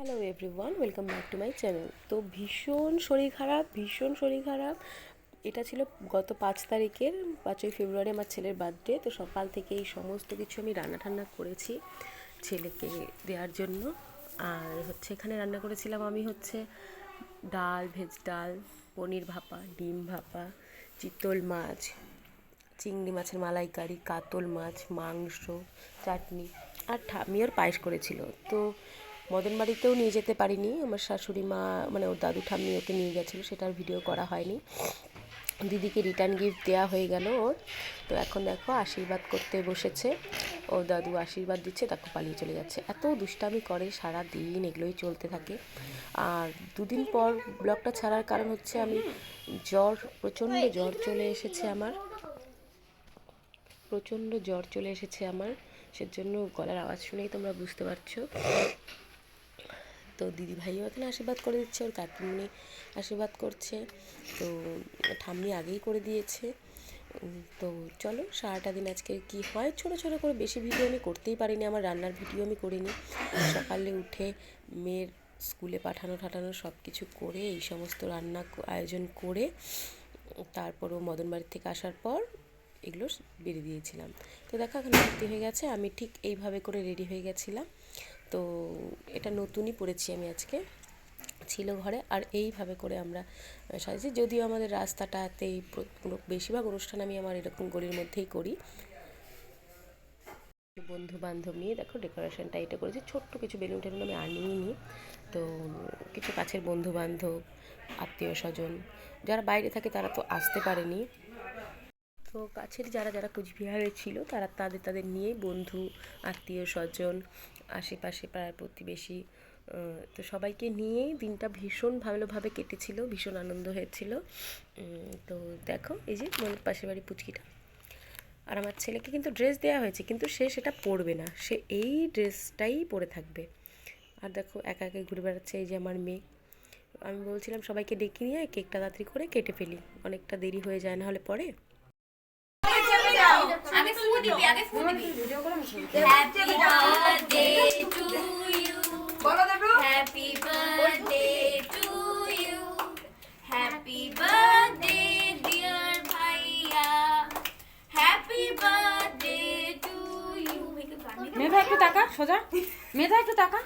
Hello everyone, welcome back to my channel. তো ভীষণ শরীর খারাপ। এটা ছিল গত 5 তারিখের 5ই ফেব্রুয়ারি আমার ছেলের বার্থডে। তো সকাল থেকে এই সমস্ত কিছু আমি রান্না ঠান্না করেছি ছেলেকে দেওয়ার জন্য। আর এখানে রান্না করেছিলাম আমি ডাল, ভেজ ডাল, পনির ভাপা, ডিম ভাপা, চিতল মাছ, চিংড়ি মাছের মালাইকারি, কাতল মাছ, মাংস, চাটনি, আর ঠাম্মি ওর পায়েস করেছিল। তো মদন বাড়িতেও নিয়ে যেতে পারিনি, আমার শাশুড়ি মা মানে ওর দাদু ঠাম্মি ওকে নিয়ে গেছিলো, সেটার ভিডিও করা হয়নি। দিদিকে রিটার্ন গিফট দেওয়া হয়ে গেল ওর। তো এখন দেখো আশীর্বাদ করতে বসেছে, ওর দাদু আশীর্বাদ দিচ্ছে, তাকে পালিয়ে চলে যাচ্ছে। এত দুষ্টামি করে সারা দিন, এগুলোই চলতে থাকে। আর দুদিন পর ব্লগটা ছাড়ার কারণ আমি প্রচণ্ড জ্বর চলে এসেছে আমার, সেজন্য গলার আওয়াজ শুনেই তোমরা বুঝতে পারছো। তো দিদিভাইও এখানে আশীর্বাদ করে দিচ্ছে, ওর কাকিমণি আশীর্বাদ করছে। তো ঠাম্মি আগেই করে দিয়েছে। তো চলো সারাটা দিন আজকে কি হয়, ছোটো ছোটো করে, বেশি ভিডিও আমি করতেই পারিনি, আমার রান্নার ভিডিও আমি করিনি। সকালে উঠে মেয়ের স্কুলে পাঠানো সব কিছু করে এই সমস্ত রান্না আয়োজন করে তারপরও মদন বাড়ি থেকে আসার পর এগুলো বেরিয়ে দিয়েছিলাম। তো দেখো এখন ভর্তি হয়ে গেছে, আমি ঠিক এইভাবে করে রেডি হয়ে গেছিলাম। তো এটা নতুনই পরেছি আমি, আজকে ছিল ঘরে। আর এইভাবে করে আমরা সাজিয়েছি, যদিও আমাদের রাস্তাটাতেই বেশিরভাগ অনুষ্ঠান আমি আমার এরকম গলির মধ্যেই করি। বন্ধু বান্ধব নিয়ে দেখো ডেকোরেশনটা এটা করেছি, ছোট্ট কিছু বেলুন টেলুন আমি আনিনি। তো কিছু কাছের বন্ধু বান্ধব, আত্মীয় স্বজন যারা বাইরে থাকে তারা তো আসতে পারেনি। তো কাছের যারা যারা কুচবিহারে ছিল তারা তাদের নিয়েই, বন্ধু, আত্মীয় স্বজন, আশেপাশে পাড়ার প্রতিবেশী, তো সবাইকে নিয়েই দিনটা ভীষণ ভালোভাবে কেটেছিল, ভীষণ আনন্দ হয়েছিল। তো দেখো এই যে পাশের বাড়ি পুচকিটা, আর আমার ছেলেকে কিন্তু ড্রেস দেওয়া হয়েছে, কিন্তু সে সেটা পরবে না, সে এই ড্রেসটাই পরে থাকবে। আর দেখো একা একা ঘুরে বেড়াচ্ছে এই যে আমার মেয়ে। আমি বলছিলাম সবাইকে ডেকে নিয়ে কেকটা তাড়াতাড়ি করে কেটে ফেলি, অনেকটা দেরি হয়ে যায় না হলে পরে। মেধা একটু তাকা, সোজা মেধা একটু তাকা,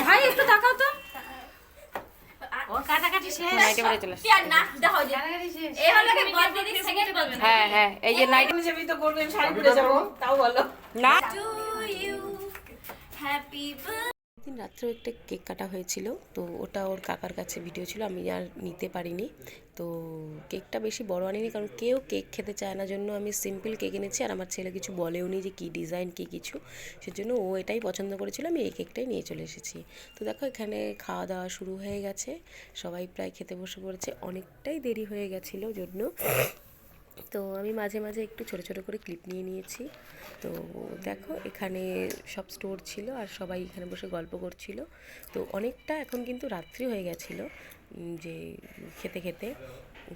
ভাই একটু তাকাও তো। হ্যাঁ হ্যাঁ, এই যে নাইট তো করবেন, শাড়ি পরে যাবো, তাও বলো না। দিন রাত্রেও একটা কেক কাটা হয়েছিল, তো ওটা ওর কাকার কাছে ভিডিও ছিল, আমি আর নিতে পারিনি। তো কেকটা বেশি বড় আনিনি, কারণ কেউ কেক খেতে চায় না, জন্য আমি সিম্পল কেক এনেছি। আর আমার ছেলে কিছু বলেও নি যে কী ডিজাইন কী কিছু, সেজন্য ও এটাই পছন্দ করেছিল, আমি এই কেকটাই নিয়ে চলে এসেছি। তো দেখো এখানে খাওয়া দাওয়া শুরু হয়ে গেছে, সবাই প্রায় খেতে বসে পড়েছে, অনেকটাই দেরি হয়ে গেছিলো জন্য। তো আমি মাঝে মাঝে একটু ছোটো ছোটো করে ক্লিপ নিয়ে নিয়েছি। তো দেখো এখানে সব স্টোর ছিল আর সবাই এখানে বসে গল্প করছিল। তো অনেকটা এখন কিন্তু রাত্রি হয়ে গেছিলো যে খেতে খেতে।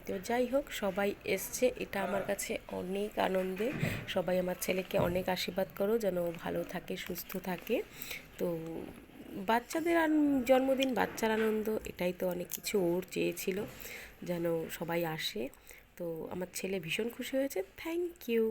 তো যাই হোক, সবাই এসছে, এটা আমার কাছে অনেক আনন্দে। সবাই আমার ছেলেকে অনেক আশীর্বাদ করো যেন ভালো থাকে, সুস্থ থাকে। তো বাচ্চাদের জন্মদিন, বাচ্চার আনন্দ, এটাই তো অনেক কিছু, ওর চেয়েছিল যেন সবাই আসে। তো আমার ছেলে ভীষণ খুশি হয়েছে। Thank you.